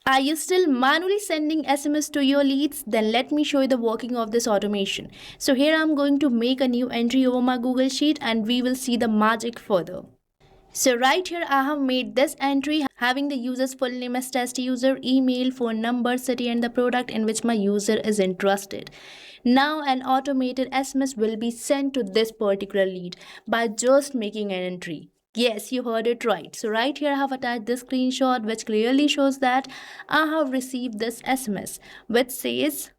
Are you still manually sending SMS to your leads? Then let me show you the working of this automation. So here I'm going to make a new entry over my Google Sheet and we will see the magic further. So right here I have made this entry having the user's full name as test user, email, phone number, city and the product in which my user is interested. Now an automated SMS will be sent to this particular lead by just making an entry. Yes, you heard it right. So right here I have attached this screenshot which clearly shows that I have received this SMS which says,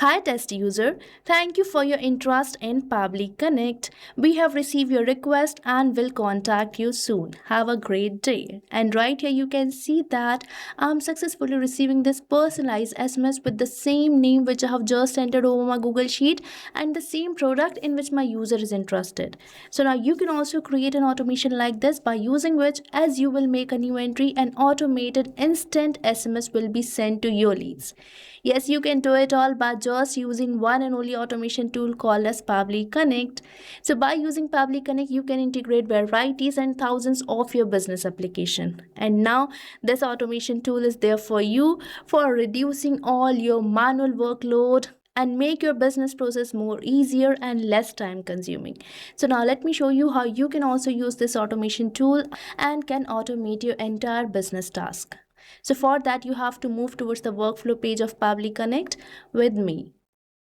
"Hi test user, thank you for your interest in Pabbly Connect. We have received your request and will contact you soon. Have a great day." And right here you can see that I'm successfully receiving this personalized SMS with the same name which I have just entered over my Google Sheet and the same product in which my user is interested. So now you can also create an automation like this by using which as you will make a new entry, an automated instant SMS will be sent to your leads. Yes, you can do it all by just using one and only automation tool called as Pabbly Connect. So by using Pabbly Connect, you can integrate varieties and thousands of your business application. And now this automation tool is there for you for reducing all your manual workload and make your business process more easier and less time consuming. So now let me show you how you can also use this automation tool and can automate your entire business task. So for that you have to move towards the workflow page of Pabbly Connect with me.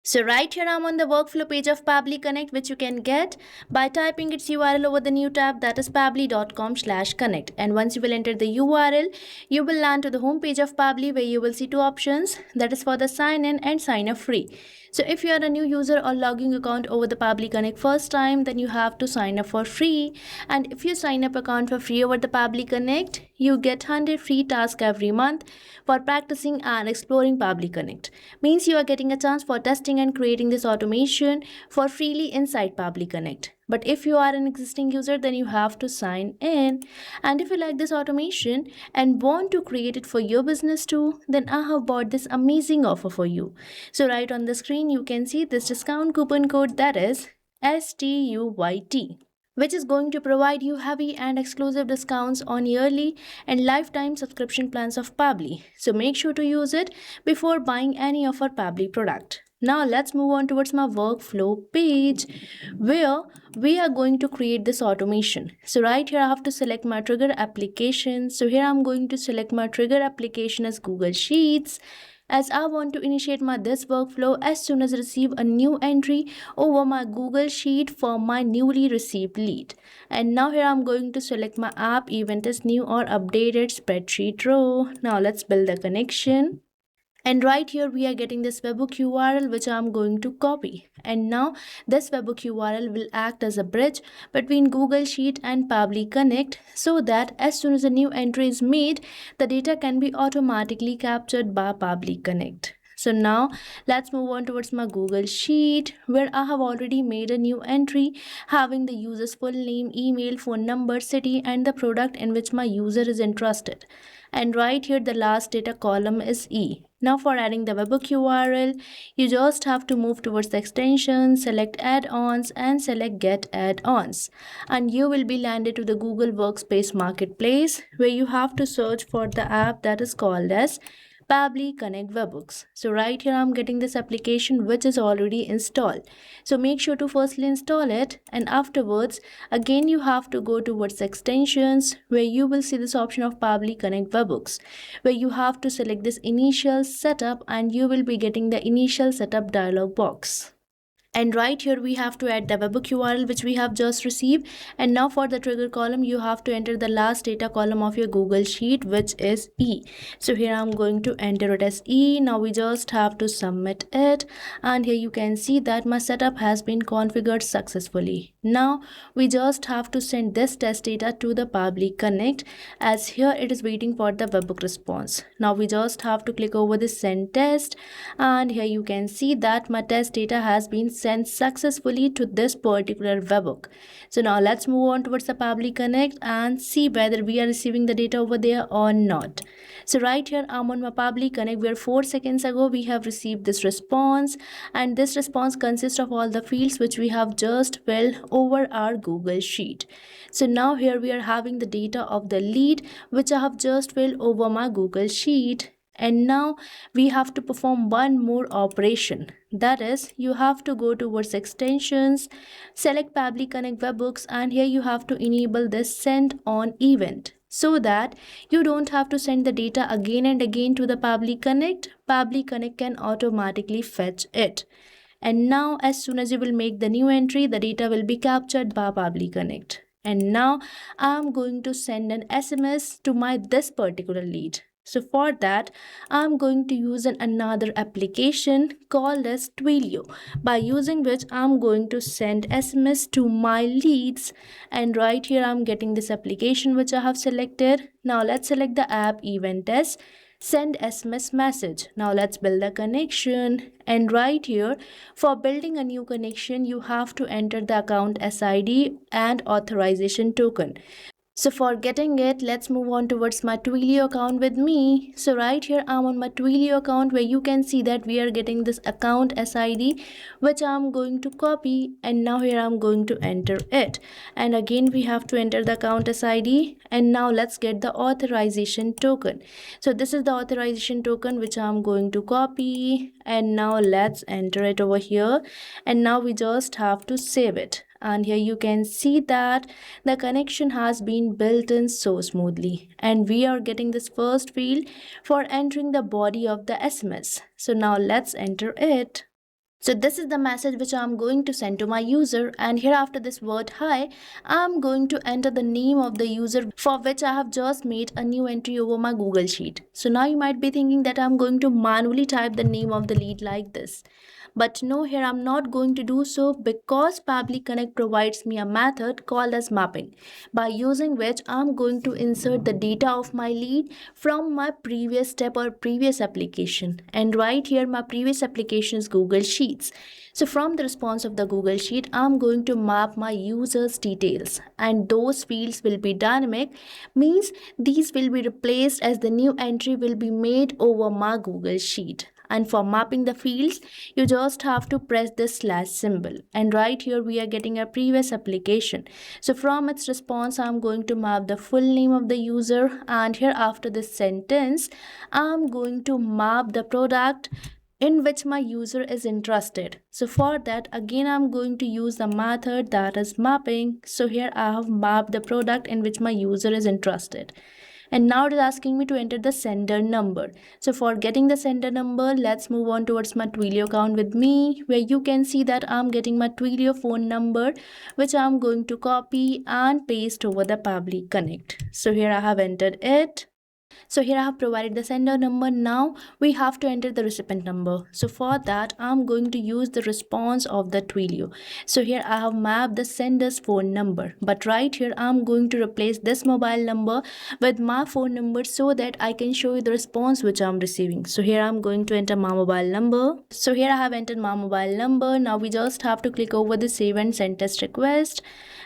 So right here I'm on the workflow page of Pabbly Connect which you can get by typing its URL over the new tab, that is pabbly.com/connect. And once you will enter the URL, you will land to the home page of Pabbly where you will see two options, that is for the sign in and sign up free. So if you are a new user or logging account over the Pabbly Connect first time, then you have to sign up for free. And if you sign up account for free over the Pabbly Connect, you get 100 free tasks every month for practicing and exploring Pabbly Connect. Means you are getting a chance for testing and creating this automation for freely inside Pabbly Connect. But if you are an existing user, then you have to sign in. And if you like this automation and want to create it for your business too, then I have bought this amazing offer for you. So right on the screen, you can see this discount coupon code, that is STUYT, which is going to provide you heavy and exclusive discounts on yearly and lifetime subscription plans of Pabbly. So make sure to use it before buying any of our Pabbly product. Now let's move on towards my workflow page where we are going to create this automation. So right here I have to select my trigger application. So here I'm going to select my trigger application as Google Sheets, as I want to initiate this workflow as soon as I receive a new entry over my Google Sheet for my newly received lead. And now here I'm going to select my app event as new or updated spreadsheet row. Now let's build the connection. And right here we are getting this webhook URL which I'm going to copy. And now this webhook URL will act as a bridge between Google Sheet and Pabbly Connect so that as soon as a new entry is made, the data can be automatically captured by Pabbly Connect. So now let's move on towards my Google Sheet where I have already made a new entry having the user's full name, email, phone number, city and the product in which my user is interested. And right here the last data column is E. Now for adding the webhook URL, you just have to move towards the extension, select add-ons and select get add-ons. And you will be landed to the Google Workspace Marketplace where you have to search for the app that is called as Pabbly Connect Webhooks. So right here I'm getting this application which is already installed. So make sure to firstly install it and afterwards again you have to go towards extensions where you will see this option of Pabbly Connect Webhooks where you have to select this initial setup and you will be getting the initial setup dialog box. And right here we have to add the webhook URL which we have just received. And now for the trigger column, you have to enter the last data column of your Google Sheet which is E. So here I'm going to enter it as E. Now we just have to submit it. And here you can see that my setup has been configured successfully. Now we just have to send this test data to the Pabbly Connect as here it is waiting for the webhook response. Now we just have to click over this send test and here you can see that my test data has been sent successfully to this particular webhook. So now let's move on towards the Pabbly Connect and see whether we are receiving the data over there or not. So right here I'm on my Pabbly Connect where 4 seconds ago we have received this response, and this response consists of all the fields which we have just filled over our Google Sheet. So now here we are having the data of the lead which I have just filled over my Google Sheet. And now we have to perform one more operation. That is, you have to go towards extensions, select Pabbly Connect webhooks, and here you have to enable this send on event so that you don't have to send the data again and again to the Pabbly Connect. Pabbly Connect can automatically fetch it. And now as soon as you will make the new entry, the data will be captured by Pabbly Connect. And now I'm going to send an SMS to my this particular lead. So for that, I'm going to use another application called as Twilio, by using which I'm going to send SMS to my leads. And right here, I'm getting this application which I have selected. Now let's select the app event as send SMS message. Now let's build a connection. And right here, for building a new connection, you have to enter the account SID and authorization token. So for getting it, let's move on towards my Twilio account with me. So right here, I'm on my Twilio account where you can see that we are getting this account SID, which I'm going to copy. And now here I'm going to enter it. And again, we have to enter the account SID. And now let's get the authorization token. So this is the authorization token which I'm going to copy. And now let's enter it over here. And now we just have to save it. And here you can see that the connection has been built in so smoothly, and we are getting this first field for entering the body of the SMS. So now let's enter it. So this is the message which I'm going to send to my user, and here after this word hi, I'm going to enter the name of the user for which I have just made a new entry over my Google Sheet. So now you might be thinking that I'm going to manually type the name of the lead like this. But no, here I'm not going to do so, because Pabbly Connect provides me a method called as mapping, by using which I'm going to insert the data of my lead from my previous step or previous application. And right here, my previous application is Google Sheets. So from the response of the Google Sheet, I'm going to map my user's details, and those fields will be dynamic, means these will be replaced as the new entry will be made over my Google Sheet. And for mapping the fields, you just have to press this slash symbol. And right here, we are getting a previous application. So from its response, I'm going to map the full name of the user. And here after this sentence, I'm going to map the product in which my user is interested. So for that, again, I'm going to use the method that is mapping. So here I have mapped the product in which my user is interested. And now it is asking me to enter the sender number. So for getting the sender number, let's move on towards my Twilio account with me, where you can see that I'm getting my Twilio phone number, which I'm going to copy and paste over the Pabbly Connect. So here I have entered it. So here I have provided the sender number. Now we have to enter the recipient number. So for that, I'm going to use the response of the Twilio. So here I have mapped the sender's phone number. But right here, I'm going to replace this mobile number with my phone number so that I can show you the response which I'm receiving. So here I'm going to enter my mobile number. So here I have entered my mobile number. Now we just have to click over the save and send test request.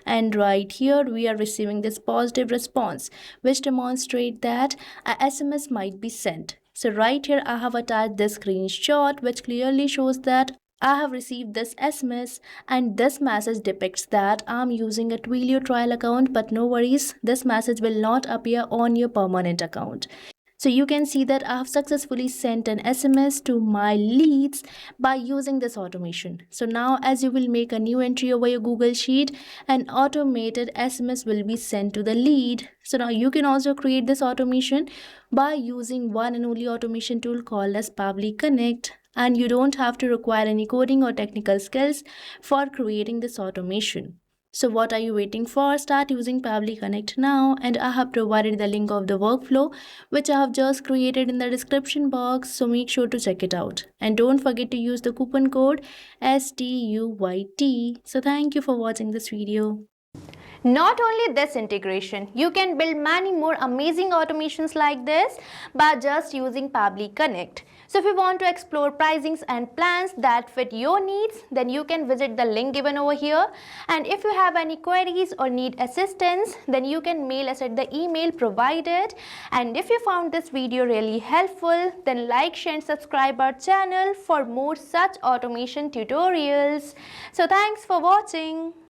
And right here, we are receiving this positive response, which demonstrates that a SMS might be sent. So right here, I have attached this screenshot, which clearly shows that I have received this SMS, and this message depicts that I'm using a Twilio trial account, but no worries, this message will not appear on your permanent account. So you can see that I have successfully sent an SMS to my leads by using this automation. So now as you will make a new entry over your Google Sheet, an automated SMS will be sent to the lead. So now you can also create this automation by using one and only automation tool called as Pabbly Connect. And you don't have to require any coding or technical skills for creating this automation. So what are you waiting for? Start using Pabbly Connect now, and I have provided the link of the workflow which I have just created in the description box, so make sure to check it out. And don't forget to use the coupon code STUYT. So thank you for watching this video. Not only this integration, you can build many more amazing automations like this by just using Pabbly Connect. So if you want to explore pricings and plans that fit your needs, then you can visit the link given over here. And if you have any queries or need assistance, then you can mail us at the email provided. And if you found this video really helpful, then like, share and subscribe our channel for more such automation tutorials. So thanks for watching.